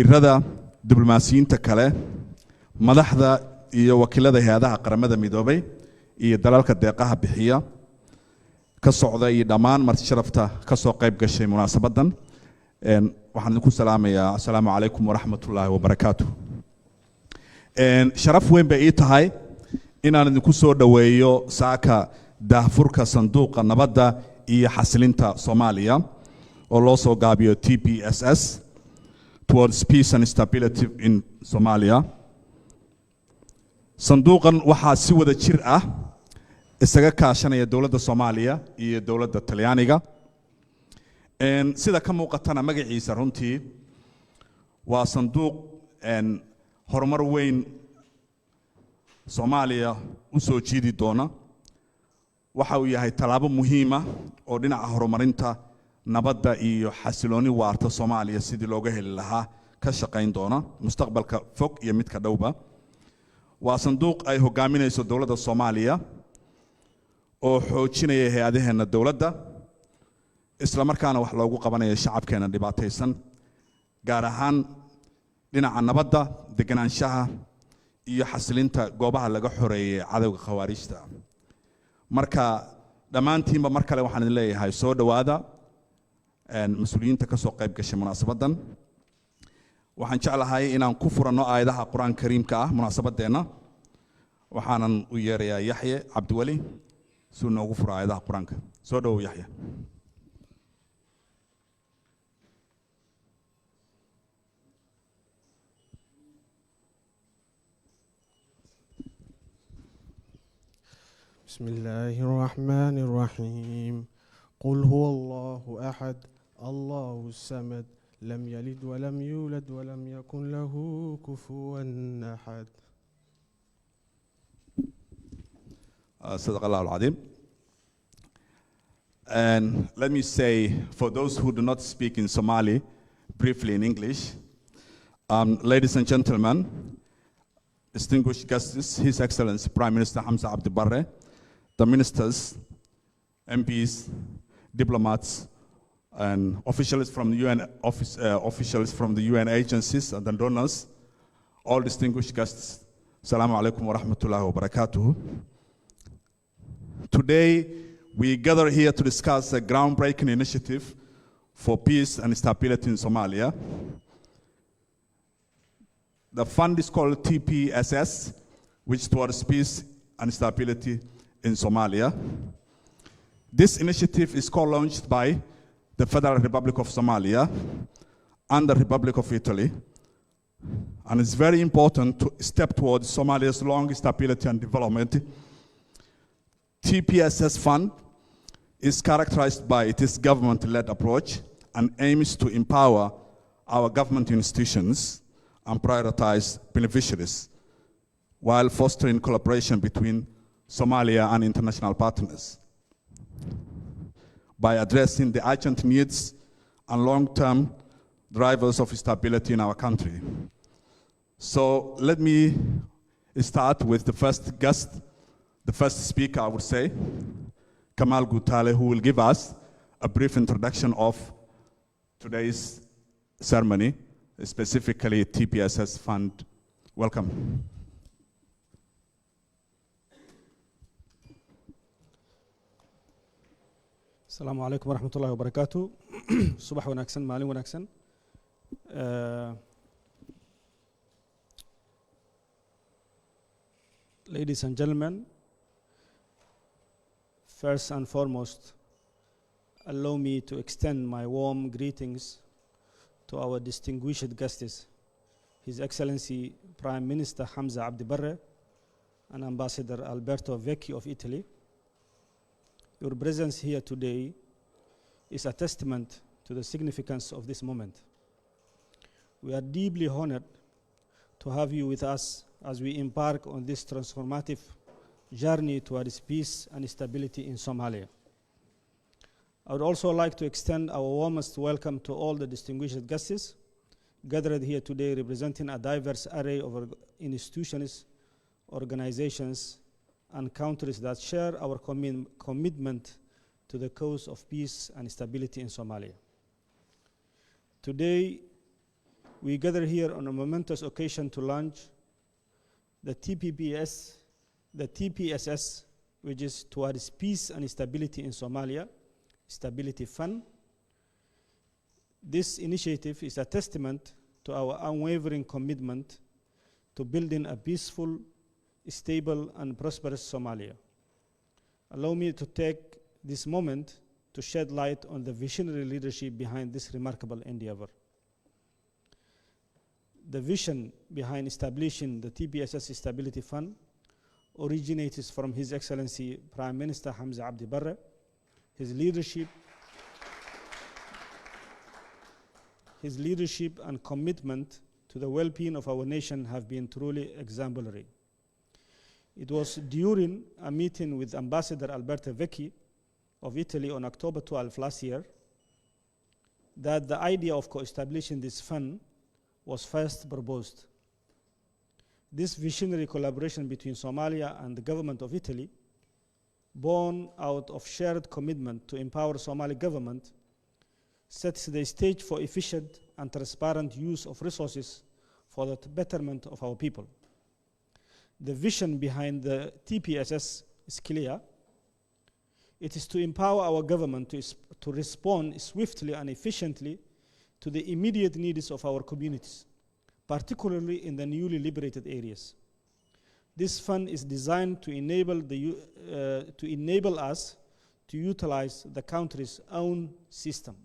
irada diblomaasiyiinta kale madaxda iyo wakiilada hay'adaha qaramada midoobay iyo dalalka deeqaha bixiya ka socda iyo dhammaan marti sharafta ka soo qayb gashay munaasabadan waxaan idinku salaamayaa assalaamu calaykum waraxmatullaahi wabarakaatuh. sharaf weyn bay ii tahay inaan idinku soo dhoweeyo saaka daahfurka sanduuqa nabadda iyo xasilinta Soomaaliya oo loo soo gaabiyo TPSS towards peace and stability in Somalia. sanduuqan waxaa si wada jir ah isaga kaashanaya dowladda Soomaaliya iyo dowladda Talyaaniga. sida ka muuqatana magaciisa runtii waa sanduuq horumar weyn Soomaaliya u soo jiidi doona. waxa uu yahay talaabo muhiim ah oo dhinaca horumarinta nabadda iyo xasilooni waarta Soomaaliya sidii looga heli lahaa ka shaqayn doona mustaqbalka fog iyo midka dhowba. waa sanduuq ay hogaaminayso dowladda Soomaaliya oo xoojinaya hay'adaheena dowladda isla markaana wax loogu qabanayo shacabkeena dhibaataysan gaar ahaan dhinaca nabadda deganaanshaha iyo xasilinta goobaha laga xoreeyay cadawga khawaarijta. marka dhammaantiinba mar kale waxaan idin leeyahay soo dhawaada mas'uuliyiinta ka soo qayb gashay munaasabadan. waxaan jeclahay inaan ku furano aayadaha quraanka kariimka ah munaasabadeena. waxaanan u yeerayaa Yaxye Cabdiwali si uu noogu furo aayadaha quraanka. soo dhawow Yaxye. بسم الله الرحمن الرحيم قل هو الله أحد الله الصمد لم يلد ولم يولد ولم يكن له كفوا أحد. صدق الله العظيم. And let me say, for those who do not speak in Somali, briefly in English, ladies and gentlemen, distinguished guests, His Excellency Prime Minister Hamza Abdi Barre, the ministers, MPs, diplomats, and officials from the UN officials from the UN agencies and the donors, all distinguished guests, Assalamu alaikum wa rahmatullahi wa barakatuh. Today, we gather here to discuss a groundbreaking initiative for peace and stability in Somalia. The fund is called TPSS, which towards peace and stability in Somalia. This initiative is co-launched by the Federal Republic of Somalia and the Republic of Italy, and it's very important to step towards Somalia's long stability and development. TPSS fund is characterized by its government-led approach and aims to empower our government institutions and prioritize beneficiaries while fostering collaboration between Somalia and international partners by addressing the urgent needs and long-term drivers of stability in our country. So let me start with the first guest, the first speaker, I would say, Kamal Gutale, who will give us a brief introduction of today's ceremony, specifically TPSS Fund. Welcome. السلام عليكم ورحمة الله وبركاته. صباح وناكسن مالي وناكسن. Ladies and gentlemen, first and foremost, allow me to extend my warm greetings to our distinguished guests, His Excellency Prime Minister Hamza Abdi Barre and Ambassador Alberto Vecchi of Italy. Your presence here today is a testament to the significance of this moment. We are deeply honored to have you with us as we embark on this transformative journey towards peace and stability in Somalia. I would also like to extend our warmest welcome to all the distinguished guests gathered here today representing a diverse array of institutions, organizations, and countries that share our commitment to the cause of peace and stability in Somalia. Today, we gather here on a momentous occasion to launch the TPSS, which is Towards Peace and Stability in Somalia, Stability Fund. This initiative is a testament to our unwavering commitment to building a peaceful, stable, and prosperous Somalia. Allow me to take this moment to shed light on the visionary leadership behind this remarkable endeavor. The vision behind establishing the TPSS Stability Fund originates from His Excellency Prime Minister Hamza Abdi Barre. His leadership and commitment to the well-being of our nation have been truly exemplary. It was during a meeting with Ambassador Alberto Vecchi of Italy on October 12 last year that the idea of co-establishing this fund was first proposed. This visionary collaboration between Somalia and the government of Italy, born out of shared commitment to empower Somali government, sets the stage for efficient and transparent use of resources for the betterment of our people. The vision behind the TPSS is clear. It is to empower our government to respond swiftly and efficiently to the immediate needs of our communities, particularly in the newly liberated areas. This fund is designed to enable us to utilize the country's own system,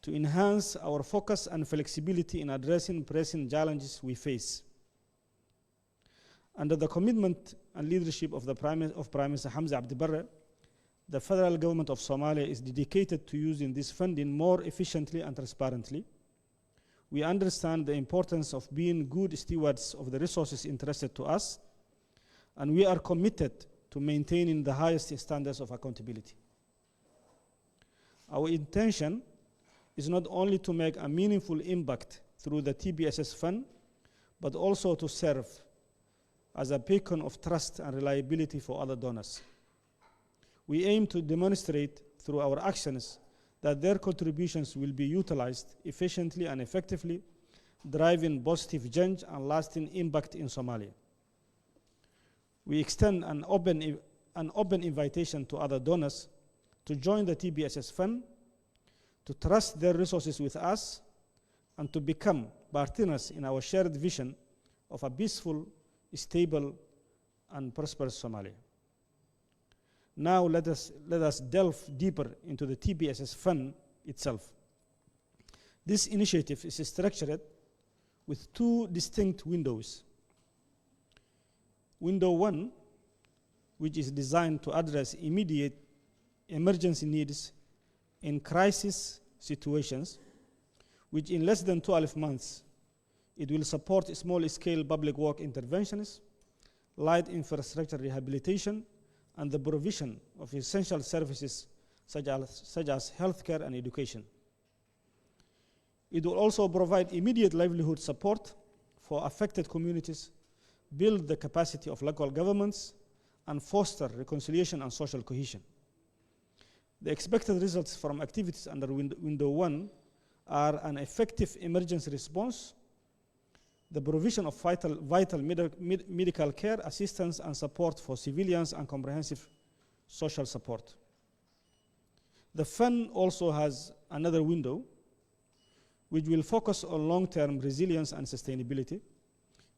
to enhance our focus and flexibility in addressing pressing challenges we face. Under the commitment and leadership of Prime Minister Hamza Abdi Barre, the federal government of Somalia is dedicated to using this funding more efficiently and transparently. We understand the importance of being good stewards of the resources entrusted to us, and we are committed to maintaining the highest standards of accountability. Our intention is not only to make a meaningful impact through the TPSS fund, but also to serve as a beacon of trust and reliability for other donors. We aim to demonstrate through our actions that their contributions will be utilized efficiently and effectively, driving positive change and lasting impact in Somalia. We extend an open invitation to other donors to join the TPSS fund, to trust their resources with us, and to become partners in our shared vision of a peaceful, stable, and prosperous Somalia. Now let us delve deeper into the TPSS fund itself. This initiative is structured with two distinct windows. Window 1, which is designed to address immediate emergency needs in crisis situations, which in less than 12 months, it will support small-scale public work interventions, light infrastructure rehabilitation, and the provision of essential services such as healthcare and education. It will also provide immediate livelihood support for affected communities, build the capacity of local governments, and foster reconciliation and social cohesion. The expected results from activities under Window 1 are an effective emergency response, the provision of vital medical care, assistance, and support for civilians, and comprehensive social support. The fund also has another window, which will focus on long-term resilience and sustainability.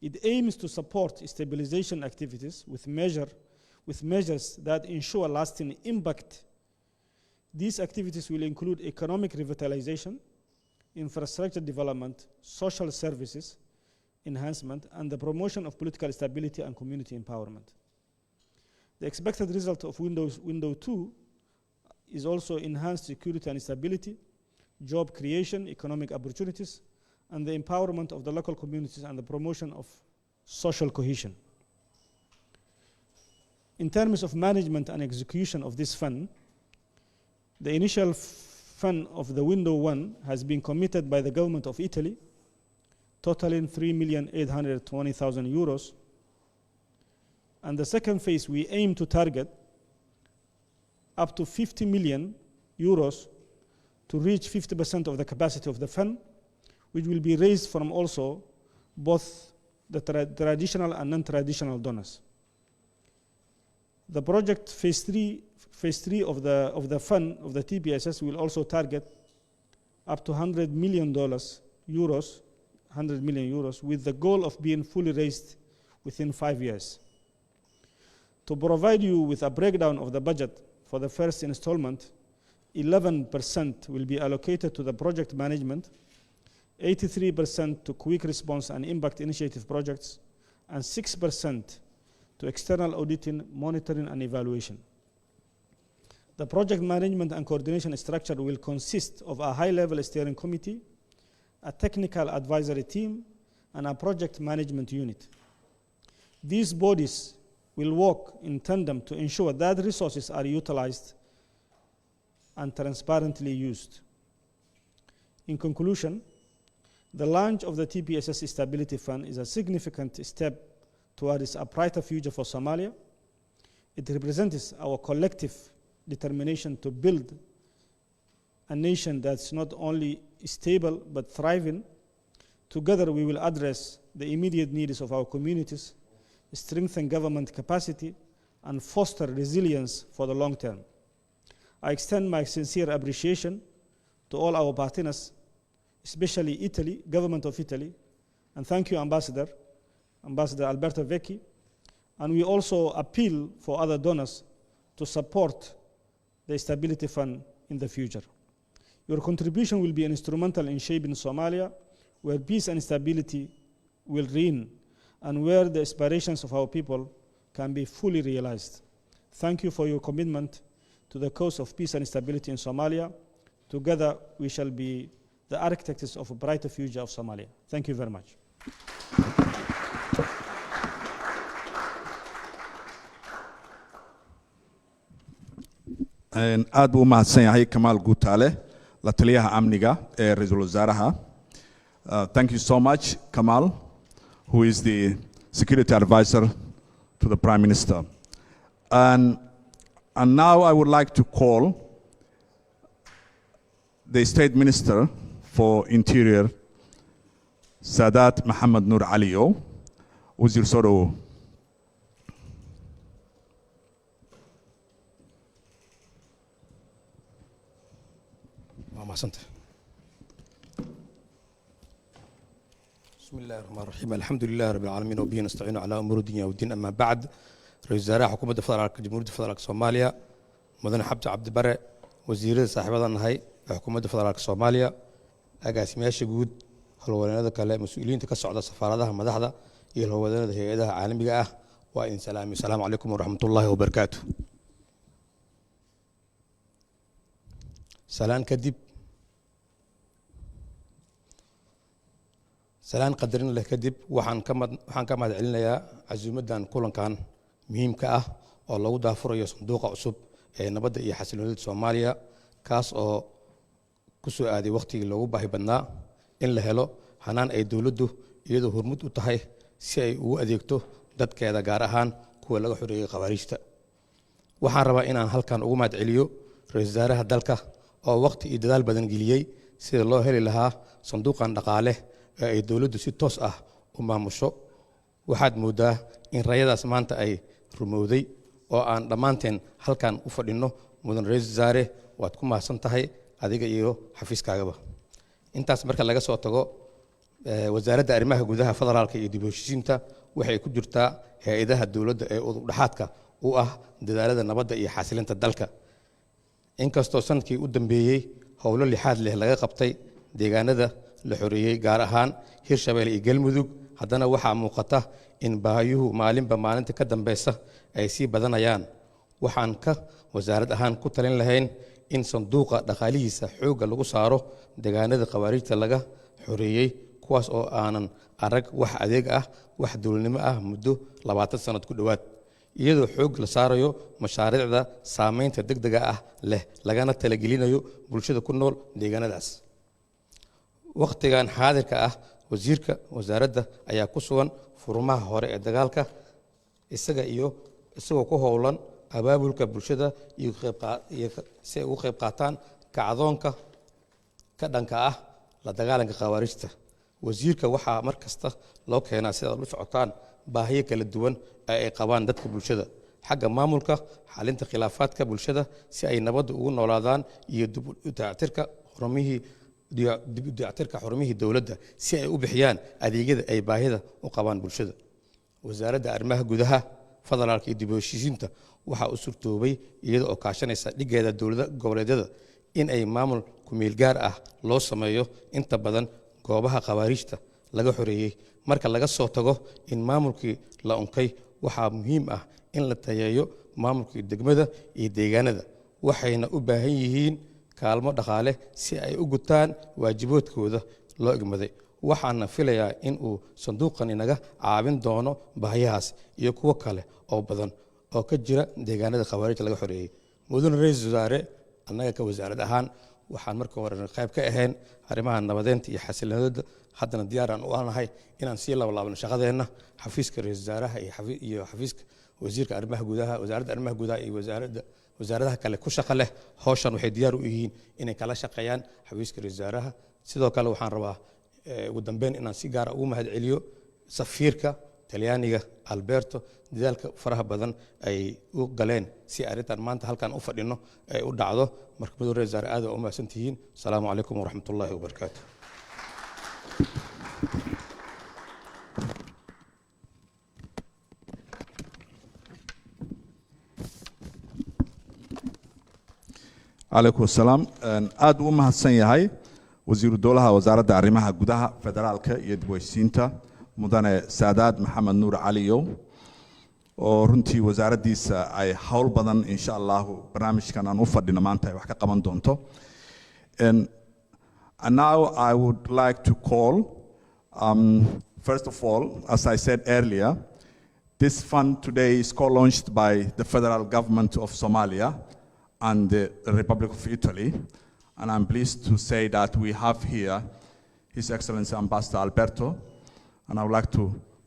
It aims to support stabilization activities with measures that ensure lasting impact. These activities will include economic revitalization, infrastructure development, social services enhancement, and the promotion of political stability and community empowerment. The expected result of Window 2 is also enhanced security and stability, job creation, economic opportunities, and the empowerment of the local communities and the promotion of social cohesion. In terms of management and execution of this fund, the initial fund of the Window 1 has been committed by the government of Italy, totaling 3,820,000 euros. And the second phase, we aim to target up to 50 million euros to reach 50% of the capacity of the fund, which will be raised from also both the traditional and non-traditional donors. The project phase three of the fund of the TPSS will also target up to $100 million, 100 million euros, with the goal of being fully raised within 5 years. To provide you with a breakdown of the budget for the first installment, 11% will be allocated to the project management, 83% to quick response and impact initiative projects, and 6% to external auditing, monitoring, and evaluation. The project management and coordination structure will consist of a high-level steering committee, a technical advisory team, and a project management unit. These bodies will work in tandem to ensure that resources are utilized and transparently used. In conclusion, the launch of the TPSS Stability Fund is a significant step towards a brighter future for Somalia. It represents our collective determination to build a nation that's not only stable but thriving. Together we will address the immediate needs of our communities, strengthen government capacity, and foster resilience for the long term. I extend my sincere appreciation to all our partners, especially Italy, government of Italy, and thank you, Ambassador Alberto Vecchi. And we also appeal for other donors to support the Stability Fund in the future. Your contribution will be instrumental in shaping Somalia, where peace and stability will reign, and where the aspirations of our people can be fully realized. Thank you for your commitment to the cause of peace and stability in Somalia. Together, we shall be the architects of a brighter future of Somalia. Thank you very much. aad buu u mahadsan yahay Kamaal Guutaale, la taliyaha amniga ee ra'iisul wasaaraha. Thank you so much, Kamal, who is the security advisor to the Prime Minister. And now I would like to call the State Minister for Interior, Sadat Mohammed Nur Aliyo. Wasiir soo dhawow. بسم الله الرحمن الرحيم الحمد لله رب العالمين وبه نستعين على امور الدنيا والدين اما بعد رئيس وزراء حكومه فدرالك جمهوريه فدرالك سوماليا مدن حمزه عبد بره وزير صاحبادان هي حكومه فدرالك سوماليا agaasimayaasha guud halwadeennada kale mas'uuliyiinta ka socda safaaradaha madaxda iyo halwadeennada hay'adaha caalamiga ah waa in salaami assalamu alaykum wa rahmatullahi wa barakatuh salaan qadarin leh kadib waxaan ka mahad celinayaa casuumadan kulankan muhiimka ah oo lagu daafurayo sanduuqa cusub ee nabadda iyo xasiloonida Soomaaliya kaas oo ku soo aaday waqtigii loogu baahi badnaa in la helo hanaan ay dawladdu iyadoo hormud u tahay si ay ugu adeegto dadkeeda gaar ahaan kuwa laga xoreeyay qawaariijta. waxaan rabaa inaan halkan ugu mahad celiyo ra'iisul wasaaraha dalka oo waqti iyo dadaal badan geliyay sida loo heli lahaa sanduuqan dhaqaale ay dawladdu si toos ah u maamusho. waxaad moodaa in rayadaas maanta ay rumowday oo aan dhammaanteen halkan u fadhino mudan ra'iisul wasaare waad ku mahadsan tahay adiga iyo xafiiskaagaba. intaas marka laga soo tago wasaaradda arrimaha gudaha federaalka iyo dib u heshiisiinta waxay ku jirtaa hay'adaha dawladda ee udhaxaadka u ah dadaalada nabadda iyo xasilinta dalka. inkastoo sanadkii u dambeeyay howlo lixaad leh laga qabtay deegaanada la xoreeyay gaar ahaan Hirshabeelle iyo Galmudug, haddana waxaa muuqata in baahiyuhu maalinba maalinta ka dambeysa ay sii badanayaan. waxaan ka wasaarad ahaan ku talin lahayn in sanduuqa dhaqaalihiisa xoogga lagu saaro deegaanada qawaariijta laga xoreeyay kuwaas oo aanan arag wax adeeg ah wax dawladnimo ah muddo 20 sanad ku dhawaad, iyadoo xoog la saarayo mashaariicda saameynta degdega ah leh lagana talagelinayo bulshada ku nool deegaanadaas. waqtigan xaadirka ah wasiirka wasaaradda ayaa ku sugan furmaha hore ee dagaalka isagoo ku howlan abaabulka bulshada iyo si ay uga qayb qaataan kacdoonka ka dhanka ah la dagaalanka qawaariijta. wasiirka waxaa mar kasta loo keenaa sida u socotaan baahiyo kala duwan ee ay qabaan dadka bulshada xagga maamulka xalinta khilaafaadka bulshada si ay nabadda ugu noolaadaan iyo dib u dayactirka xarumihii dowladda si ay u bixiyaan adeegyada ay baahida u qabaan bulshada wasaaradda arrimaha gudaha federaalka iyo dib u heshiisiinta waxaa u surtoobay iyada oo kaashanaysa dhigeeda dowladda goboleedyada in ay maamul ku meel gaar ah loo sameeyo inta badan goobaha qawaariijta laga xoreeyay marka laga soo tago in maamulkii la unkay waxaa muhiim ah in la tayeeyo maamulkii degmada iyo deegaanada waxayna u baahan yihiin kaalmo dhaqaale si ay u gutaan waajibaadkooda loo igmaday waxaana filayaa in uu sanduuqan inaga caawin doono baahiyahaas iyo kuwo kale oo badan oo ka jira deegaanada qawaariijta laga xoreeyay mudane ra'iisul wasaare annaga ka wasaarad ahaan waxaan marka hore qayb ka ahayn arrimaha nabadeynta iyo xasiloonida haddana diyaaraan u aanahay inaan sii laablaabno shaqadeenna xafiiska ra'iisul wasaaraha iyo xafiiska wasiirka arrimaha gudaha wasaaradda arrimaha gudaha iyo wasaaradaha kale ku shaqo leh hawshan waxay diyaar u yihiin inay kala shaqeeyaan xafiiska ra'iisul wasaaraha sidoo kale waxaan rabaa ugu dambeyn inaan si gaar ah ugu mahadceliyo safiirka talyaaniga Alberto dadaalka faraha badan ay u galeen si arrintan maanta halkan u fadhino ay u dhacdo marka mudane ra'iisul wasaare aad u mahadsantihiin assalaamu calaykum waraxmatullaahi wabarakaatuh عليكم السلام aad u mahadsan yahay wasiiru dowlaha wasaaradda arrimaha gudaha federaalka iyo dib u heshiisiinta mudane saadaad maxamed nuur caliyow oo runtii wasaaraddiisa ay hawl badan insha Allah barnaamijkan aan u fadhino maanta ay wax ka qaban doonto and now I would like to call first of all as I said earlier this fund today is co-launched by the federal government of Somalia and the Republic of Italy. And I'm pleased to say that we have here His Excellency Ambassador Alberto, and I would like to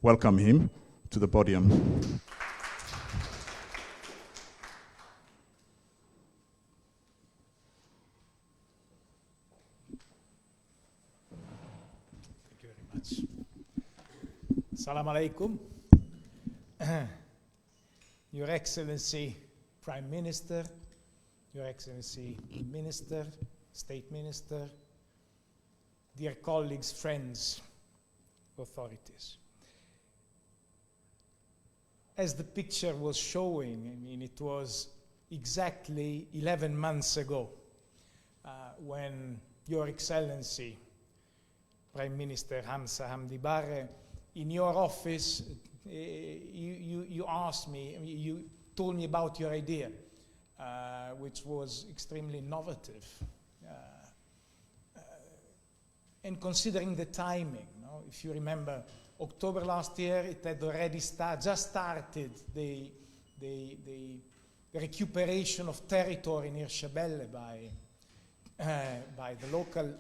welcome him to the podium. Thank you very much. Assalamu alaikum. Your Excellency, Prime Minister, Your Excellency, Minister, State Minister, dear colleagues, friends, authorities. As the picture was showing, I mean, it was exactly 11 months ago when Your Excellency, Prime Minister Hamza in your office, you asked me, you told me about your idea. Which was extremely innovative. And considering the timing, if you remember, October last year, it had already just started the recuperation of territory near Shabelle by the local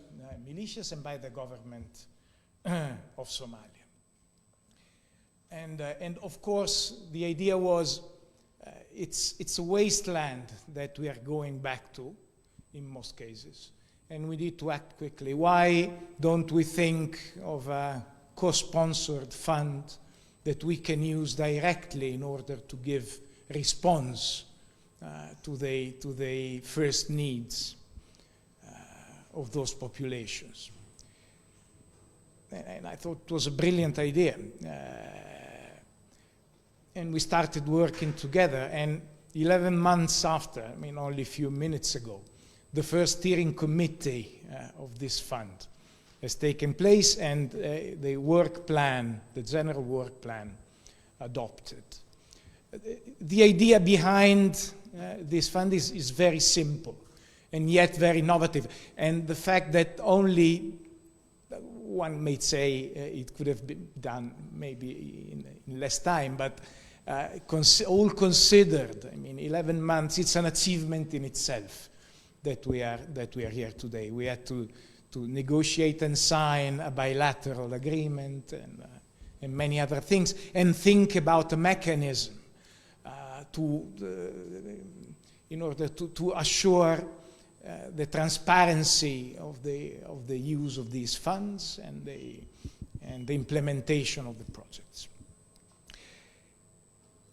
militias and by the government of Somalia. And of course, the idea was it's a wasteland that we are going back to in most cases, and we need to act quickly. Why don't we think of a co-sponsored fund that we can use directly in order to give response to the first needs of those populations? And I thought it was a brilliant idea. And we started working together, and 11 months after, I mean only a few minutes ago, the first steering committee of this fund has taken place, and the work plan, the general work plan, adopted. The idea behind this fund is very simple and yet very innovative, and the fact that only one may say it could have been done maybe in less time, but all considered, I mean, 11 months, it's an achievement in itself that we are here today. We had to negotiate and sign a bilateral agreement and many other things, and think about a mechanism in order to assure the transparency of the use of these funds and the implementation of the projects.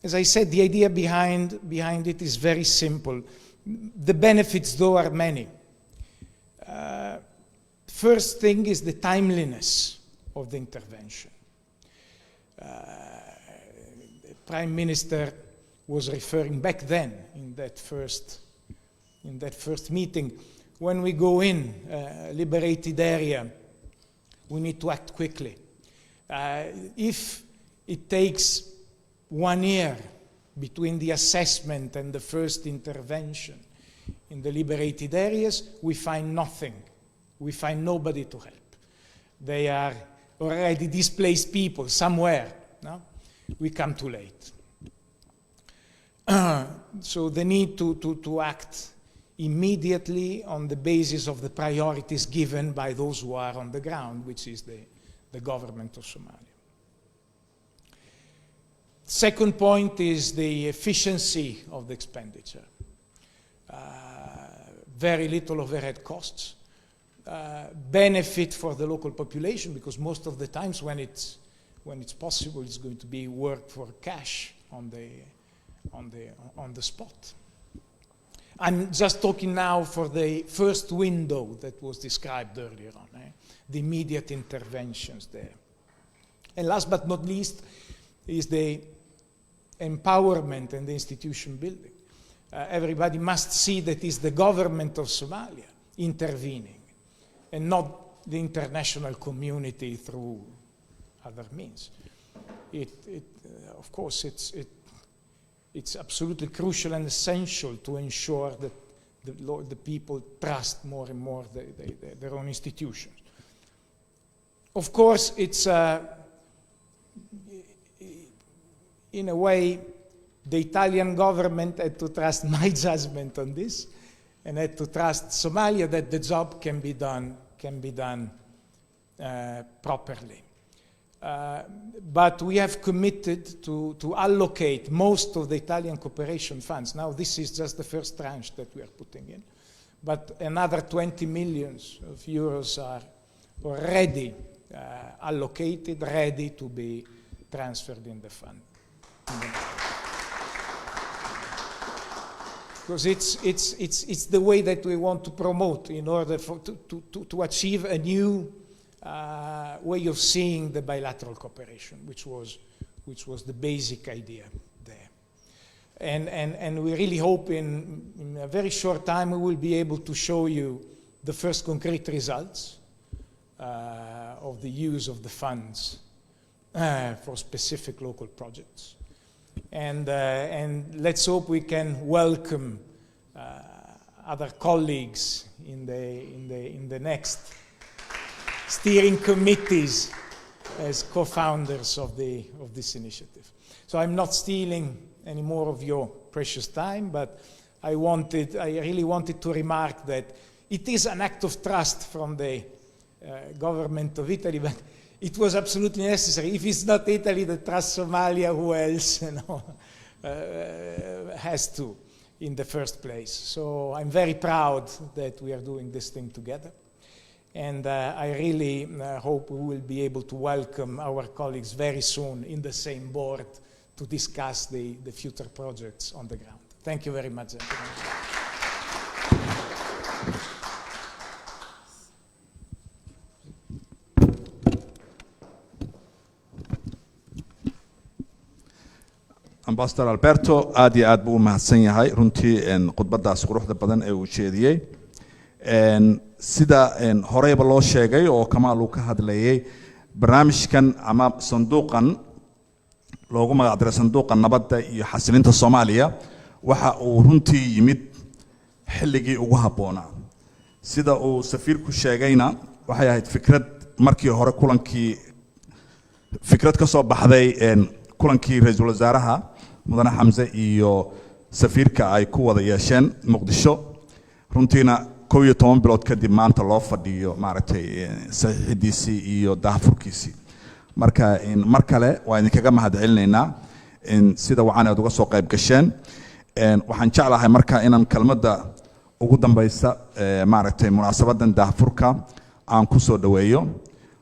As I said, the idea behind it is very simple. The benefits, though, are many. First thing is the timeliness of the intervention. The Prime Minister was referring back then in that first meeting, when we go in a liberated area, we need to act quickly. If it takes 1 year between the assessment and the first intervention in the liberated areas, we find nothing. We find nobody to help. They are already displaced people somewhere. No? We come too late. So the need to act immediately on the basis of the priorities given by those who are on the ground, which is the government of Somalia. Second point is the efficiency of the expenditure. Very little overhead costs. Benefit for the local population, because most of the times when it's possible, it's going to be work for cash on the spot. I'm just talking now for the first window that was described earlier on, the immediate interventions there. And last but not least is the empowerment and the institution building. Everybody must see that it's the government of Somalia intervening and not the international community through other means. Of course, it's absolutely crucial and essential to ensure that the people trust more and more their own institutions. Of course, it's in a way, the Italian government had to trust my judgment on this, and had to trust Somalia that the job can be done properly. But we have committed to allocate most of the Italian cooperation funds. Now, this is just the first tranche that we are putting in, but another 20 million euros are already allocated, ready to be transferred in the fund. Because it's the way that we want to promote in order to achieve a new way of seeing the bilateral cooperation, which was the basic idea there. And we really hope in a very short time we will be able to show you the first concrete results of the use of the funds for specific local projects. And let's hope we can welcome other colleagues in the next steering committees as co-founders of this initiative. So I'm not stealing any more of your precious time, but I really wanted to remark that it is an act of trust from the government of Italy, but it was absolutely necessary. If it's not Italy that trusts Somalia, who else has to in the first place? So I'm very proud that we are doing this thing together. And I really hope we will be able to welcome our colleagues very soon in the same board to discuss the future projects on the ground. Thank you very much, gentlemen. Ambassador Alberto aad iyo aad buu u mahadsan yahay runtii khudbadaas quruxda badan ee uu jeediyey sida horeyba loo sheegay oo Kamaal uu ka hadlayay barnaamijkan ama sanduuqan loogu magac daray sanduuqa nabadda iyo xasilinta Soomaaliya waxa uu runtii yimid xilligii ugu habboonaa sida uu safiirku sheegayna waxay ahayd fikrad markii hore kulankii fikrad ka soo baxday kulankii ra'iisul wasaaraha mudane Hamza iyo safiirka ay ku wada yeesheen Muqdisho runtiina 12 bilood kadib maanta loo fadhiyo maaragtay saxiixidiisii iyo daahfurkiisii marka mar kale waa idinkaga mahadcelinaynaa sida wacan aad uga soo qayb gasheen waxaan jeclahay marka inaan kelmadda ugu dambaysa maaragtay munaasabadan daahfurka aan ku soo dhaweeyo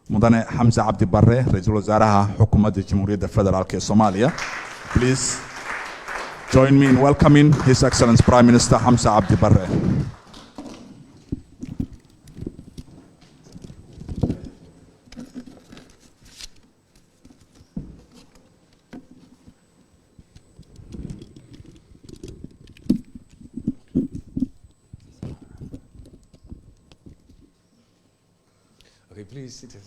mudane Hamza Abdi Barre ra'iisul wasaaraha xukuumadda Jamhuuriyadda Federaalka ee Soomaaliya. Please join me in welcoming His Excellency Prime Minister Hamza Abdi Barre. Okay, please sit down.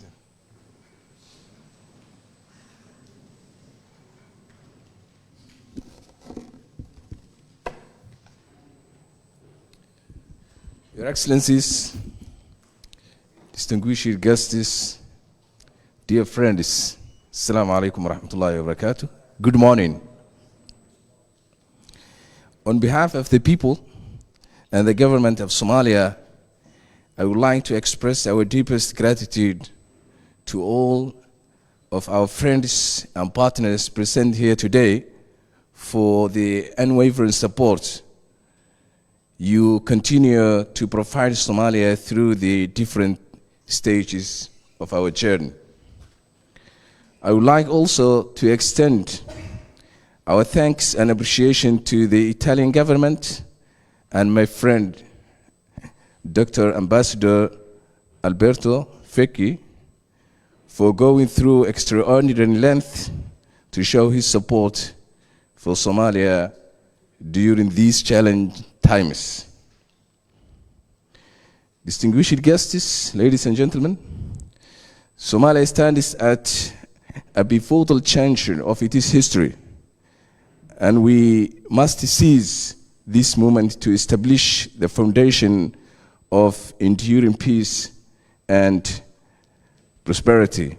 Your Excellencies, distinguished guests, dear friends, Assalamu alaikum wa rahmatullahi wa barakatuh. Good morning. On behalf of the people and the government of Somalia, I would like to express our deepest gratitude to all of our friends and partners present here today for the unwavering support you continue to provide Somalia through the different stages of our journey. I would like also to extend our thanks and appreciation to the Italian government and my friend, Dr. Ambassador Alberto Fecchi, for going through extraordinary length to show his support for Somalia during these challenging times. Distinguished guests, ladies and gentlemen, Somalia stands at a pivotal juncture of its history, and we must seize this moment to establish the foundation of enduring peace and prosperity.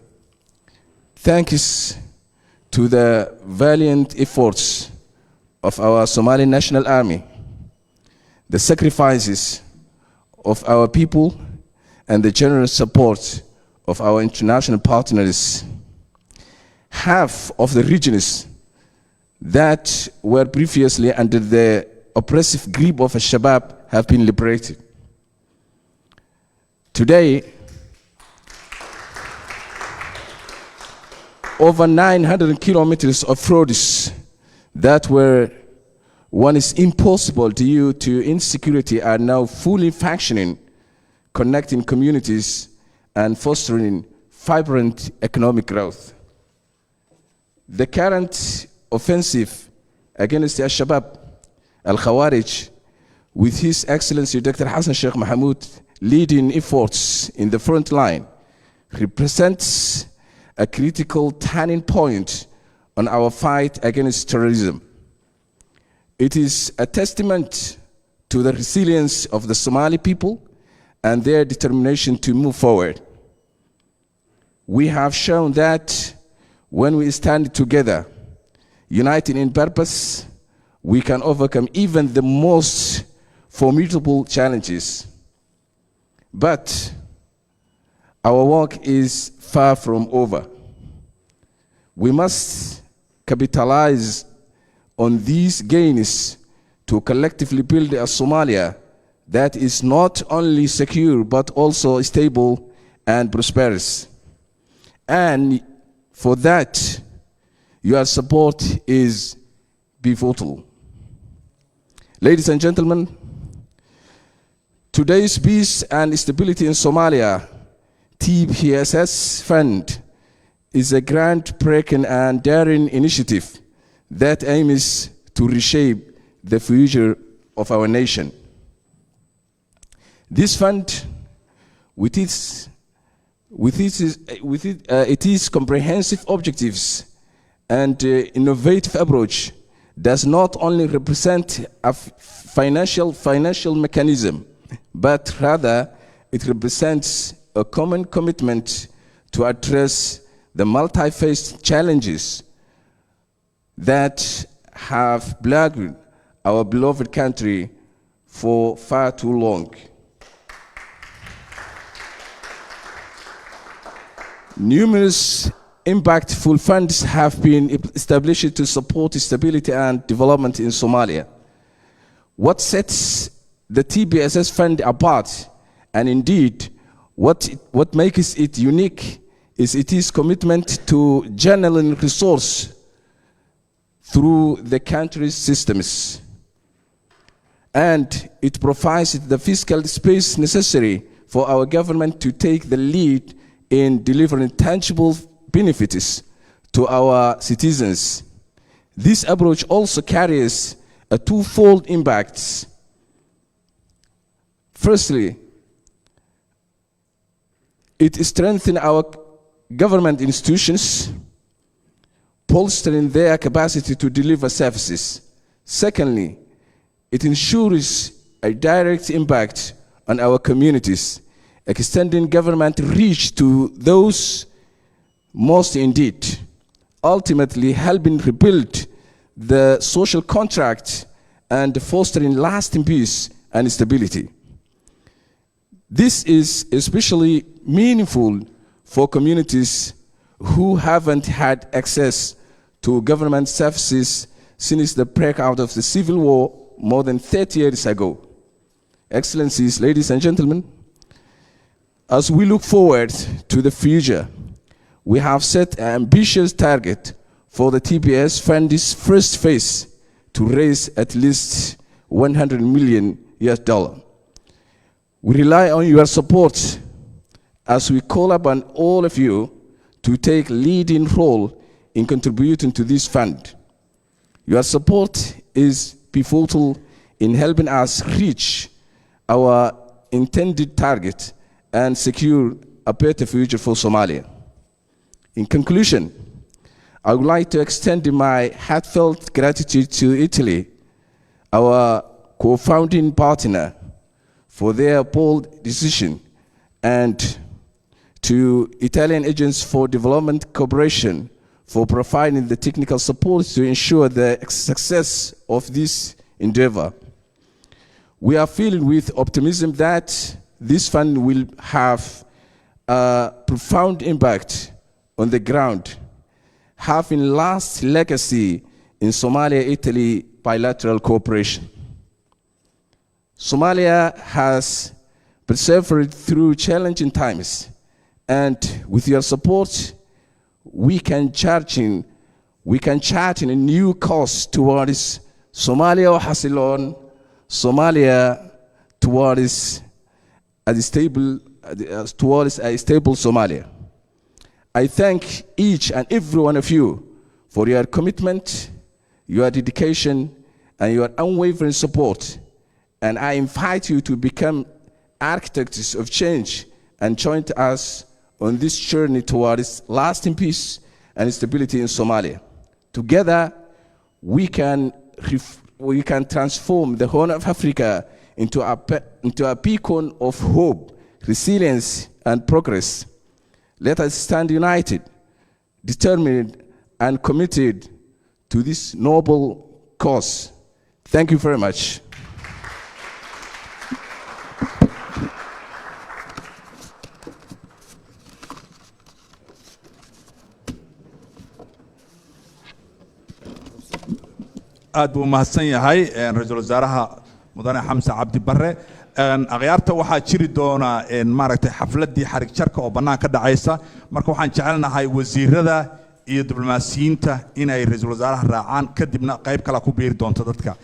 Thanks to the valiant efforts of our Somali National Army, the sacrifices of our people, and the generous support of our international partners, half of the regions that were previously under the oppressive grip of Al-Shabaab have been liberated. Today, over 900 kilometers of roads that were once impossible due to insecurity are now fully functioning, connecting communities and fostering vibrant economic growth. The current offensive against Al-Shabaab, Al-Khawarij, with His Excellency Dr. Hassan Sheikh Mohamud leading efforts in the front line, represents a critical turning point on our fight against terrorism. It is a testament to the resilience of the Somali people and their determination to move forward. We have shown that when we stand together, united in purpose, we can overcome even the most formidable challenges. But our work is far from over. We must capitalize on these gains to collectively build a Somalia that is not only secure but also stable and prosperous. And for that, your support is pivotal. Ladies and gentlemen, today's peace and stability in Somalia, TPSS Fund, is a groundbreaking and daring initiative that aims to reshape the future of our nation. This fund, with its comprehensive objectives and innovative approach, does not only represent a financial mechanism, but rather it represents a common commitment to address the multi-faced challenges that have plagued our beloved country for far too long. Numerous impactful funds have been established to support stability and development in Somalia. What sets the TPSS fund apart, and indeed, what makes it unique is its commitment to channeling resource through the country's systems. And it provides the fiscal space necessary for our government to take the lead in delivering tangible benefits to our citizens. This approach also carries a twofold impact. Firstly, it strengthens our government institutions, bolstering their capacity to deliver services. Secondly, it ensures a direct impact on our communities, extending government reach to those most in need, ultimately helping rebuild the social contract and fostering lasting peace and stability. This is especially meaningful for communities who haven't had access to government services since the breakout of the civil war more than 30 years ago. Excellencies, ladies and gentlemen, as we look forward to the future, we have set an ambitious target for the TPS fund's first phase to raise at least $100 million. We rely on your support as we call upon all of you to take leading role in contributing to this fund. Your support is pivotal in helping us reach our intended target and secure a better future for Somalia. In conclusion, I would like to extend my heartfelt gratitude to Italy, our co-founding partner, for their bold decision, and to Italian Agents for Development Cooperation for providing the technical support to ensure the success of this endeavor. We are filled with optimism that this fund will have a profound impact on the ground, having lasting legacy in Somalia-Italy bilateral cooperation. Somalia has persevered through challenging times, and with your support, we can chart in a new course towards Somalia Hasilon, Somalia towards a stable Somalia. I thank each and every one of you for your commitment, your dedication, and your unwavering support. And I invite you to become architects of change and join us on this journey towards lasting peace and stability in Somalia. Together, we can transform the Horn of Africa into a beacon of hope, resilience, and progress. Let us stand united, determined, and committed to this noble cause. Thank you very much. aad buu mahadsan yahay ra'iisul wasaaraha mudane Hamza Cabdi Barre akhyaarta waxaa jiri doona maaragtay xafladii xarig jarka oo banaan ka dhacaysa marka waxaan jecelnahay wasiirada iyo diblomaasiyiinta inay ra'iisul wasaaraha raacaan kadibna qayb kale ku biiri doonto dadka